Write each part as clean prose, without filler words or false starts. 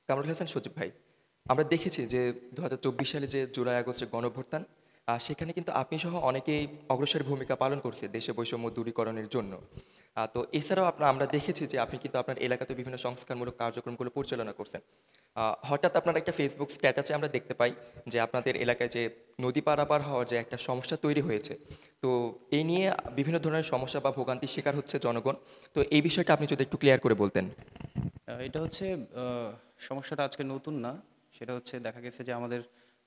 কামরুল হাসান সজীব ভাই, আমরা দেখেছি যে ২০২৪ সালে যে জুলাই আগস্টের গণঅভ্যুত্থান, সেখানে কিন্তু আপনি সহ অনেকেই অগ্রসর ভূমিকা পালন করছে দেশে বৈষম্য দূরীকরণের জন্য। তো এছাড়াও আমরা দেখেছি যে আপনি কিন্তু আপনার এলাকাতে বিভিন্ন সংস্কারমূলক কার্যক্রমগুলো পরিচালনা করছেন। হঠাৎ আপনার একটা ফেসবুক স্ট্যাটাসে আমরা দেখতে পাই যে আপনাদের এলাকায় যে নদী পারাপার হওয়ার যে একটা সমস্যা তৈরি হয়েছে। তো এই নিয়ে বিভিন্ন ধরনের সমস্যা বা ভোগান্তির শিকার হচ্ছে জনগণ। তো এই বিষয়টা আপনি যদি একটু ক্লিয়ার করে বলতেন। এটা হচ্ছে সমস্যাটা আজকে নতুন না। সেটা হচ্ছে দেখা গেছে যে আমাদের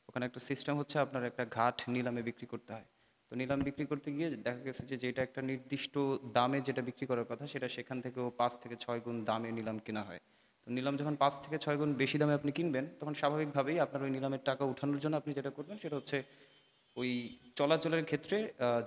ওখানে একটা সিস্টেম হচ্ছে আপনার একটা ঘাট নিলামে বিক্রি করতে হয়। তো নিলাম বিক্রি করতে গিয়ে দেখা গেছে যে যেটা একটা নির্দিষ্ট দামে যেটা বিক্রি করার কথা সেটা সেখান থেকেও ৫ থেকে ৬ গুণ দামে নিলাম কেনা হয়। তো নিলাম যখন ৫ থেকে ৬ গুণ বেশি দামে আপনি কিনবেন তখন স্বাভাবিকভাবেই আপনার ওই নিলামের টাকা উঠানোর জন্য আপনি যেটা করবেন সেটা হচ্ছে ওই চলাচলের ক্ষেত্রে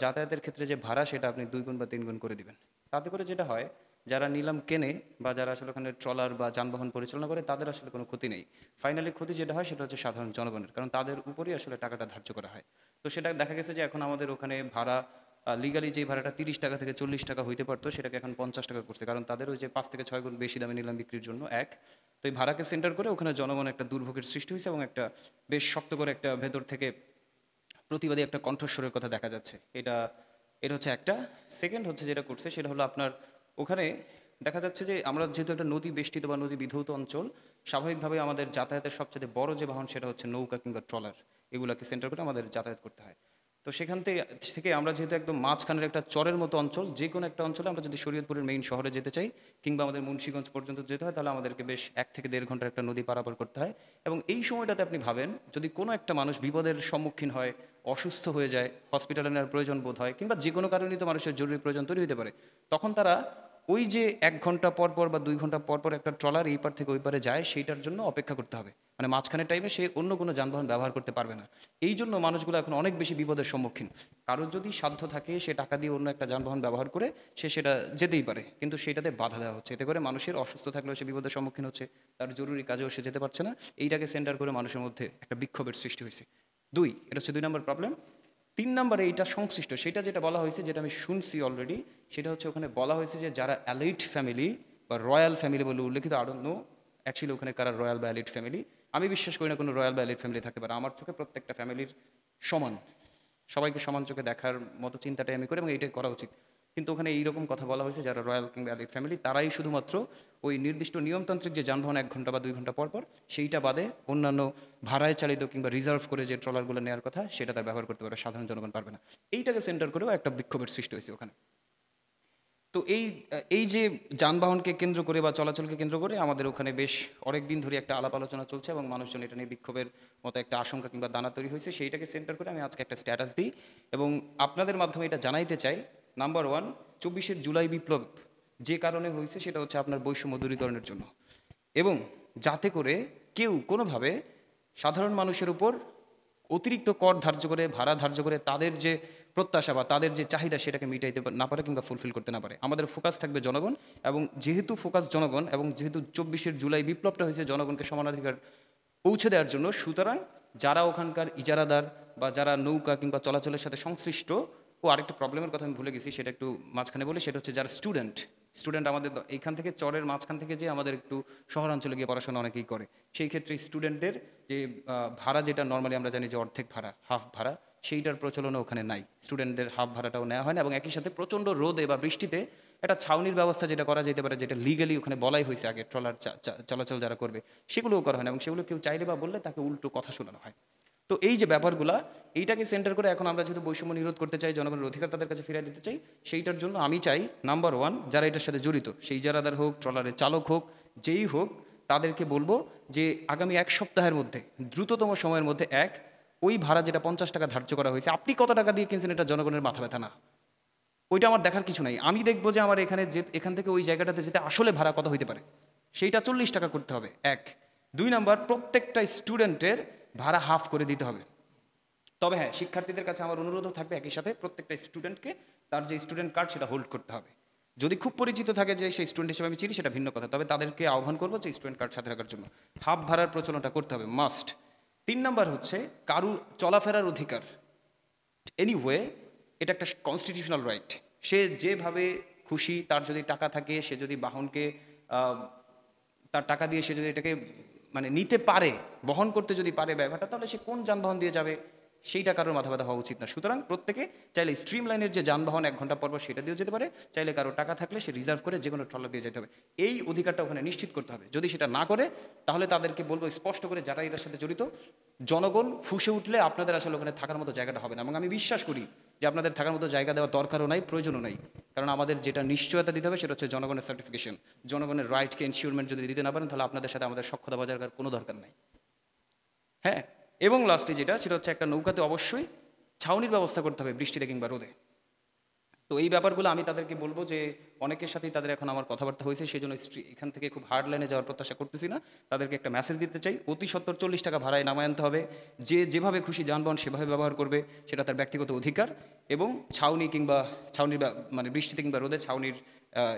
যাতায়াতের ক্ষেত্রে যে ভাড়া সেটা আপনি ২ গুণ বা ৩ গুণ করে দিবেন। তাতে করে যেটা হয়, যারা নিলাম কেনে বা যারা আসলে ওখানে ট্রলার বা যানবাহন পরিচালনা করে তাদের আসলে কোনো ক্ষতি নেই। ফাইনালি ক্ষতি যেটা হয় সেটা হচ্ছে সাধারণ জনগণের। কারণ তাদের উপরেই আসলে টাকাটা ধার্য করা হয়। তো সেটা দেখা গেছে যে এখন আমাদের ওখানে ভাড়া লিগালি যেই ভাড়াটা ৳৩০ থেকে ৳৪০ হইতে পারতো সেটাকে এখন ৳৫০ করছে। কারণ তাদের ওই যে ৫ থেকে ৬ গুণ বেশি দামে নিলাম বিক্রির জন্য এক। তো এই ভাড়াকে সেন্টার করে ওখানে জনগণ একটা দুর্ভোগের সৃষ্টি হইছে এবং একটা বেশ শক্ত করে একটা ভেতর থেকে প্রতিবাদী একটা কণ্ঠস্বরের কথা দেখা যাচ্ছে। এটা হচ্ছে একটা। সেকেন্ড হচ্ছে যেটা করছে সেটা হলো আপনার ওখানে দেখা যাচ্ছে যে আমরা যেহেতু একটা নদী বেষ্টিত বা নদী বিধৌত অঞ্চল, স্বাভাবিকভাবেই আমাদের যাতায়াতের সবচাইতে বড় যে বাহন সেটা হচ্ছে নৌকা কিংবা ট্রলার। এগুলাকে সেন্টার করে আমাদের যাতায়াত করতে হয়। তো সেখান থেকে আমরা যেহেতু একদম মাঝখানের একটা চরের মতো অঞ্চল, যে কোনো একটা অঞ্চলে আমরা যদি শরীয়তপুরের মেইন শহরে যেতে চাই কিংবা আমাদের মুন্সিগঞ্জ পর্যন্ত যেতে হয় তাহলে আমাদেরকে বেশ ১ থেকে ১.৫ ঘন্টার একটা নদী পারাপার করতে হয়। এবং এই সময়টাতে আপনি ভাবেন যদি কোনো একটা মানুষ বিপদের সম্মুখীন হয়, অসুস্থ হয়ে যায়, হসপিটালে নেওয়ার প্রয়োজন বোধ হয় কিংবা যে কোনো কারণেই তো মানুষের জরুরি প্রয়োজন তৈরি হতে পারে, তখন তারা ওই যে ১ ঘন্টা পর পর বা ২ ঘন্টা পর পর একটা ট্রলার এই পার থেকে ওই পারে যায় সেইটার জন্য অপেক্ষা করতে হবে। মানে মাঝখানের টাইমে সে অন্য কোনো যানবাহন ব্যবহার করতে পারবে না। এই জন্য মানুষগুলো এখন অনেক বেশি বিপদের সম্মুখীন। কারোর যদি সাধ্য থাকে সে টাকা দিয়ে অন্য একটা যানবাহন ব্যবহার করে সে সেটা যেতেই পারে, কিন্তু সেটাতে বাধা দেওয়া হচ্ছে। এতে করে মানুষের অসুস্থ থাকলেও সে বিপদের সম্মুখীন হচ্ছে, তার জরুরি কাজেও সে যেতে পারছে না। এইটাকে সেন্টার করে মানুষের মধ্যে একটা বিক্ষোভের সৃষ্টি হয়েছে। এটা হচ্ছে ২ নম্বর প্রবলেম। ৩ নম্বরে এইটা সংশ্লিষ্ট সেটা যেটা বলা হয়েছে, যেটা আমি শুনছি অলরেডি, সেটা হচ্ছে ওখানে বলা হয়েছে যে যারা এলিট ফ্যামিলি বা রয়্যাল ফ্যামিলি বলে উল্লেখিত, আই ডোন্ট নো অ্যাকচুয়ালি ওখানে কারা রয়্যাল বা এলিট ফ্যামিলি। আমি বিশ্বাস করি না কোনো রয়্যাল বা এলিট ফ্যামিলি থাকতে পারে। আমার চোখে প্রত্যেকটা ফ্যামিলির সমান, সবাইকে সমান চোখে দেখার মতো চিন্তাটাই আমি করি এবং এইটাই করা উচিত। কিন্তু ওখানে এইরকম কথা বলা হয়েছে যারা রয়্যাল কিংবা এলিট ফ্যামিলি তারাই শুধুমাত্র ওই নির্দিষ্ট নিয়মতান্ত্রিক যে যানবাহন ১ ঘন্টা বা ২ ঘন্টা পর পর সেইটা বাদে অন্যান্য ভাড়ায় চালিত কিংবা রিজার্ভ করে যে ট্রলারগুলো নেওয়ার কথা সেটা তার ব্যবহার করতে পারবে, সাধারণ জনগণ পারবে না। এইটাকে সেন্টার করেও একটা বিক্ষোভের সৃষ্টি হয়েছে ওখানে। তো এই যে যানবাহনকে কেন্দ্র করে বা চলাচলকে কেন্দ্র করে আমাদের ওখানে বেশ অনেক দিন ধরে একটা আলাপ আলোচনা চলছে এবং মানুষজন এটা নিয়ে বিক্ষোভের মতো একটা আশঙ্কা কিংবা দানা তৈরি হয়েছে। সেইটাকে সেন্টার করে আমি আজকে একটা স্ট্যাটাস দিই এবং আপনাদের মাধ্যমে এটা জানাইতে চাই। নাম্বার ওয়ান, ২৪শে জুলাই বিপ্লব যে কারণে হয়েছে সেটা হচ্ছে আপনার বৈষম্য দূরীকরণের জন্য, এবং যাতে করে কেউ কোনোভাবে সাধারণ মানুষের উপর অতিরিক্ত কর ধার্য করে, ভাড়া ধার্য করে তাদের যে প্রত্যাশা বা তাদের যে চাহিদা সেটাকে মিটাইতে না পারে কিংবা ফুলফিল করতে না পারে। আমাদের ফোকাস থাকবে জনগণ, এবং যেহেতু ফোকাস জনগণ এবং যেহেতু ২৪শে জুলাই বিপ্লবটা হয়েছে জনগণকে সমানাধিকার পৌঁছে দেওয়ার জন্য, সুতরাং যারা ওখানকার ইজারাদার বা যারা নৌকা কিংবা চলাচলের সাথে সংশ্লিষ্ট, ও আরেকটা প্রবলেমের কথা আমি ভুলে গেছি সেটা একটু মাঝখানে বলি, সেটা হচ্ছে যারা স্টুডেন্ট। আমাদের এইখান থেকে চরের মাঝখান থেকে যে আমাদের একটু শহরাঞ্চলে গিয়ে পড়াশোনা অনেকেই করে, সেই ক্ষেত্রে স্টুডেন্টদের যে ভাড়া যেটা নর্মালি আমরা জানি যে অর্ধেক ভাড়া, হাফ ভাড়া, সেইটার প্রচলনও ওখানে নাই। স্টুডেন্টদের হাফ ভাড়াটাও নেওয়া হয় না এবং একই সাথে প্রচণ্ড রোদে বা বৃষ্টিতে একটা ছাউনির ব্যবস্থা যেটা করা যেতে পারে, যেটা লিগালি ওখানে বলাই হয়েছে আগে ট্রলার চলাচল যারা করবে, সেগুলোও করা হয় না এবং সেগুলো কেউ চাইলে বা বললে তাকে উল্টো কথা শোনানো হয়। তো এই যে ব্যাপারগুলা, এইটাকে সেন্টার করে এখন আমরা যেহেতু বৈষম্য নিরোধ করতে চাই, জনগণের অধিকার তাদের কাছে ফিরিয়ে দিতে চাই, সেইটার জন্য আমি চাই নাম্বার ওয়ান, যারা এটার সাথে জড়িত, সেই ইজারাদার হোক, ট্রলারের চালক হোক, যেই হোক, তাদেরকে বলবো যে আগামী ১ সপ্তাহের মধ্যে, দ্রুততম সময়ের মধ্যে, ওই ভাড়া যেটা ৳৫০ ধার্য করা হয়েছে, আপনি কত টাকা দিয়ে কিনছেন এটা জনগণের মাথা ব্যথা না। ওইটা আমার দেখার কিছু নাই। আমি দেখবো যে আমার এখান থেকে ওই জায়গাটাতে যেতে আসলে ভাড়া কত হইতে পারে, সেইটা ৳৪০ করতে হবে, ১। ২ নাম্বার, প্রত্যেকটা স্টুডেন্টের ভাড়া হাফ করে দিতে হবে। তবে হ্যাঁ, শিক্ষার্থীদের কাছে আমার অনুরোধও থাকবে একই সাথে প্রত্যেকটা স্টুডেন্টকে তার যে স্টুডেন্ট কার্ড সেটা হোল্ড করতে হবে। যদি খুব পরিচিত থাকে যে সেই স্টুডেন্ট হিসেবে আমি চিনি সেটা ভিন্ন কথা, তবে তাদেরকে আহ্বান করবো যে স্টুডেন্ট কার্ড সাথে রাখার জন্য হাফ ভাড়ার প্রচলনটা করতে হবে, মাস্ট। ৩ নাম্বার হচ্ছে কারু চলাফেরার অধিকার, এনিওয়ে, এটা একটা কনস্টিটিউশনাল রাইট। সে যেভাবে খুশি, তার যদি টাকা থাকে, সে যদি বাহনকে আহ, তার টাকা দিয়ে সে যদি এটাকে মানে নিতে পারে, বহন করতে যদি পারে ব্যাপারটা, তাহলে সে কোন যানবাহন দিয়ে যাবে সেইটা কারোর মাথা ব্যথা হওয়া উচিত না। সুতরাং প্রত্যেকে চাইলে স্ট্রিম লাইনের যে যানবাহন 1 ঘন্টা পর পর সেটা দিয়েও যেতে পারে, চাইলে কারো টাকা থাকলে সে রিজার্ভ করে যে কোনো ট্রলার দিয়ে যেতে হবে। এই অধিকারটা ওখানে নিশ্চিত করতে হবে। যদি সেটা না করে, তাহলে তাদেরকে বলবো স্পষ্ট করে, যারা এটার সাথে জড়িত, জনগণ ফুঁসে উঠলে আপনাদের আসলে ওখানে থাকার মতো জায়গাটা হবে না। এবং আমি বিশ্বাস করি যে আপনাদের থাকার মতো জায়গা দেওয়ার দরকারও নাই, প্রয়োজনও নাই। কারণ আমাদের যেটা নিশ্চয়তা দিতে হবে সেটা হচ্ছে জনগণের সার্টিফিকেশন। জনগণের রাইটকে এনশিওরমেন্ট যদি দিতে না পারেন, তাহলে আপনাদের সাথে আমাদের সখ্যতা বজায় রাখার কোনো দরকার নাই। হ্যাঁ, এবং লাস্টে যেটা, সেটা হচ্ছে একটা নৌকাতে অবশ্যই ছাউনির ব্যবস্থা করতে হবে বৃষ্টিতে কিংবা রোদে। তো এই ব্যাপারগুলো আমি তাদেরকে বলবো যে অনেকের সাথেই তাদের এখন আমার কথাবার্তা হয়েছে, সেই জন্য এখান থেকে খুব হার্ড লাইনে যাওয়ার প্রত্যাশা করতেছি না। তাদেরকে একটা মেসেজ দিতে চাই, অতি সত্বর 40 টাকা ভাড়ায় নামায় আনতে হবে। যে যেভাবে খুশি যানবাহন সেভাবে ব্যবহার করবে, সেটা তার ব্যক্তিগত অধিকার। এবং ছাউনি কিংবা ছাউনির মানে বৃষ্টিতে কিংবা রোদে ছাউনির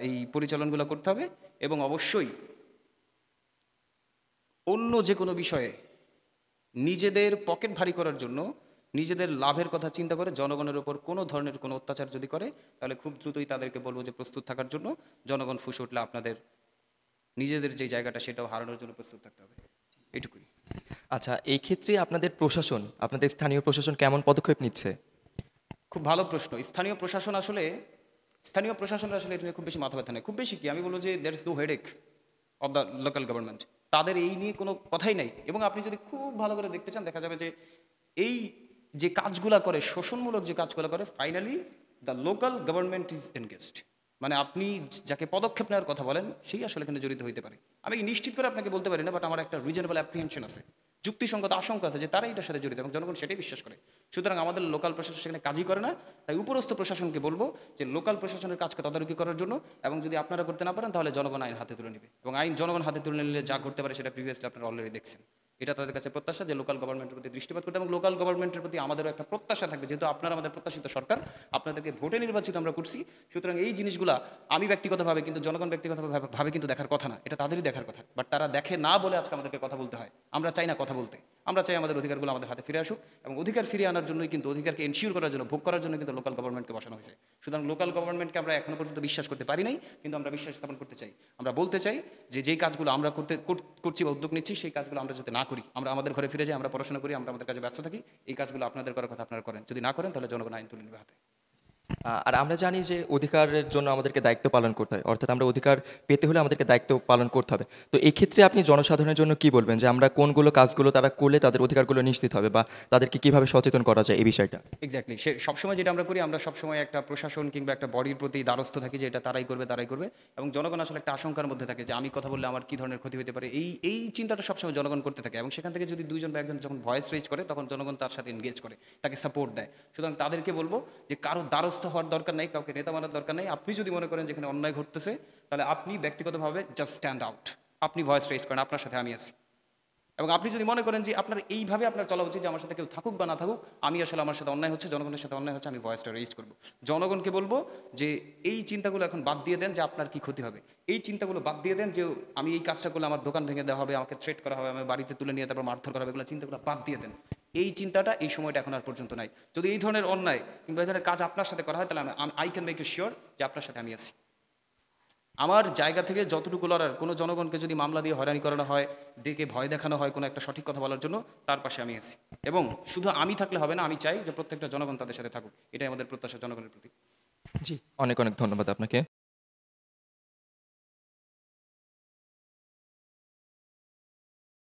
এই পরিচালনগুলো করতে হবে। এবং অবশ্যই অন্য যে কোনো বিষয়ে নিজেদের পকেট ভারী করার জন্য, নিজেদের লাভের কথা চিন্তা করে জনগণের ওপর কোনো ধরনের কোনো অত্যাচার যদি করে, তাহলে খুব দ্রুতই তাদেরকে বলবো যে প্রস্তুত থাকার জন্য। জনগণ ফুঁসে উঠলে আপনাদের নিজেদের যে জায়গাটা সেটাও হারানোর জন্য প্রস্তুত থাকতে হবে। এটুকুই। আচ্ছা, এই ক্ষেত্রে আপনাদের প্রশাসন, আপনাদের স্থানীয় প্রশাসন কেমন পদক্ষেপ নিচ্ছে? খুব ভালো প্রশ্ন। স্থানীয় প্রশাসনের আসলে এটা নিয়ে খুব বেশি মাথা ব্যথা নেই। খুব বেশি কি, আমি বলবো যে there is no headache of the local government. তাদের এই নিয়ে কোনো কথাই নাই। এবং আপনি যদি খুব ভালো করে দেখতে চান, দেখা যাবে যে এই যে কাজগুলা করে, শোষণমূলক যে কাজগুলো করে, finally the local government is engaged. মানে আপনি যাকে পদক্ষেপ নেওয়ার কথা বলেন, সেই আসলে এখানে জড়িত হইতে পারে। আমি নিশ্চিত করে আপনাকে বলতে পারি না, বাট আমার একটা রিজনেবল অ্যাপ্রিহেনশন আছে, যুক্তিসঙ্গত আশঙ্কা আছে যে তারা এটার সাথে জড়িত এবং জনগণ সেটাই বিশ্বাস করে। সুতরাং আমাদের লোকাল প্রশাসন সেখানে কাজই করে না। তাই উপরস্থ প্রশাসনকে বলবো যে লোকাল প্রশাসনের কাজকে তদারকি করার জন্য, এবং যদি আপনারা করতে না পারেন তাহলে জনগণ আইন হাতে তুলে নেবে। এবং আইন জনগণ হাতে তুলে নিলে যা করতে পারে সেটা প্রিভিয়াসলি আপনারা অলরেডি দেখছেন। এটা তাদের কাছে প্রত্যাশা যে লোকাল গভর্নমেন্টের প্রতি দৃষ্টিপাত করতে, এবং লোকাল গভর্নমেন্টের প্রতি আমাদেরও একটা প্রত্যাশা থাকবে, যেহেতু আপনারা আমাদের প্রত্যাশিত সরকার, আপনাদেরকে ভোটে নির্বাচিত আমরা করছি। সুতরাং এই জিনিসগুলা আমি ব্যক্তিগতভাবে, কিন্তু জনগণ ব্যক্তিগতভাবে কিন্তু দেখার কথা না, এটা তাদেরই দেখার কথা। বাট তারা দেখে না বলে আজকে আমাদেরকে কথা বলতে হয়। আমরা চাই না কথা বলতে, আমরা চাই আমাদের অধিকারগুলো আমাদের হাতে ফিরে আসুক। এবং অধিকার ফিরিয়ে আনার জন্যই কিন্তু, অধিকারকে এনশিওর করার জন্য, ভোগ করার জন্য কিন্তু লোকাল গভর্নমেন্টকে বসানো হয়েছে। সুতরাং লোকাল গভর্নমেন্টকে আমরা এখনো পর্যন্ত বিশ্বাস করতে পারি নাই, কিন্তু আমরা বিশ্বাস স্থাপন করতে চাই। আমরা বলতে চাই যে যেই কাজগুলো আমরা করছি বা উদ্যোগ নিচ্ছি, সেই কাজগুলো আমরা যাতে না করি, আমরা আমাদের ঘরে ফিরে যাই, আমরা পড়াশোনা করি, আমরা আমাদের কাজে ব্যস্ত থাকি। এই কাজগুলো আপনাদের করার কথা আপনারা করেন, যদি না করেন তাহলে জনগণ আইন তুলে নেবে হাতে। আর আমরা জানি যে অধিকারের জন্য আমাদেরকে দায়িত্ব পালন করতে হয়, অর্থাৎ আমরা অধিকার পেতে হলে আমাদেরকে দায়িত্ব পালন করতে হবে। তো এই ক্ষেত্রে আপনি জনসাধারণের জন্য কি বলবেন, যে আমরা কোনগুলো কাজগুলো তারা করলে তাদের অধিকারগুলো নিশ্চিত হবে, বা তাদেরকে কিভাবে সচেতন করা যায় এই বিষয়টা? এক্স্যাক্টলি, সে সবসময় যেটা আমরা করি, আমরা সবসময় একটা প্রশাসন কিংবা একটা বডির প্রতি দ্বারস্থ থাকি যে এটা তারাই করবে, তারাই করবে। এবং জনগণ আসলে একটা আশঙ্কার মধ্যে থাকে যে আমি কথা বললে আমার কী ধরনের ক্ষতি হতে পারে, এই চিন্তাটা সবসময় জনগণ করতে থাকে। এবং সেখান থেকে যদি দুইজন বা একজন যখন ভয়েস রেজ করে, তখন জনগণ তার সাথে এনগেজ করে, তাকে সাপোর্ট দেয়। সুতরাং তাদেরকে বলবো যে কারো দ্বারস্থ হওয়ার দরকার নেই, কাউকে নেতা মানার দরকার নেই। আপনি যদি মনে করেন যেখানে অন্যায় ঘটতেছে, তাহলে আপনি ব্যক্তিগতভাবে জাস্ট স্ট্যান্ড আউট, আপনি ভয়েস রেজ করেন, আপনার সাথে আমি আছি। এবং আপনি যদি মনে করেন যে আপনার এইভাবে আপনার চলা উচিত, যে আমার সাথে কেউ থাকুক বা না থাকুক, আমি আসলে আমার সাথে অন্যায় হচ্ছে, জনগণের সাথে অন্যায় হচ্ছে, আমি ভয়েসটা রেজ করব। জনগণকে বলবো যে এই চিন্তাগুলো এখন বাদ দিয়ে দেন যে আপনার কি ক্ষতি হবে। এই চিন্তাগুলো বাদ দিয়ে দেন যে আমি এই কাজটা করলে আমার দোকান ভেঙে দেওয়া হবে, আমাকে থ্রেট করা হবে, আমি বাড়িতে তুলে নিয়ে তারপর মারধর করা হবে, এগুলো চিন্তাগুলো বাদ দিয়ে দেন। এই চিন্তাটা এই সময়টা এখন আর পর্যন্ত নাই। যদি এই ধরনের অন্যায় কিংবা এই ধরনের কাজ আপনার সাথে করা হয়, তাহলে I can make you sure যে আপনার সাথে আমি আছি। আমার জায়গা থেকে যতটুকু লড়ার, কোনো জনগণকে যদি মামলা দিয়ে হয়রানি করানো হয়, ডেকে ভয় দেখানো হয় কোনো একটা সঠিক কথা বলার জন্য, তার পাশে আমি আছি। এবং শুধু আমি থাকলে হবে না, আমি চাই যে প্রত্যেকটা জনগণ তাদের সাথে থাকুক। এটাই আমাদের প্রত্যাশা জনগণের প্রতি। জি, অনেক অনেক ধন্যবাদ আপনাকে।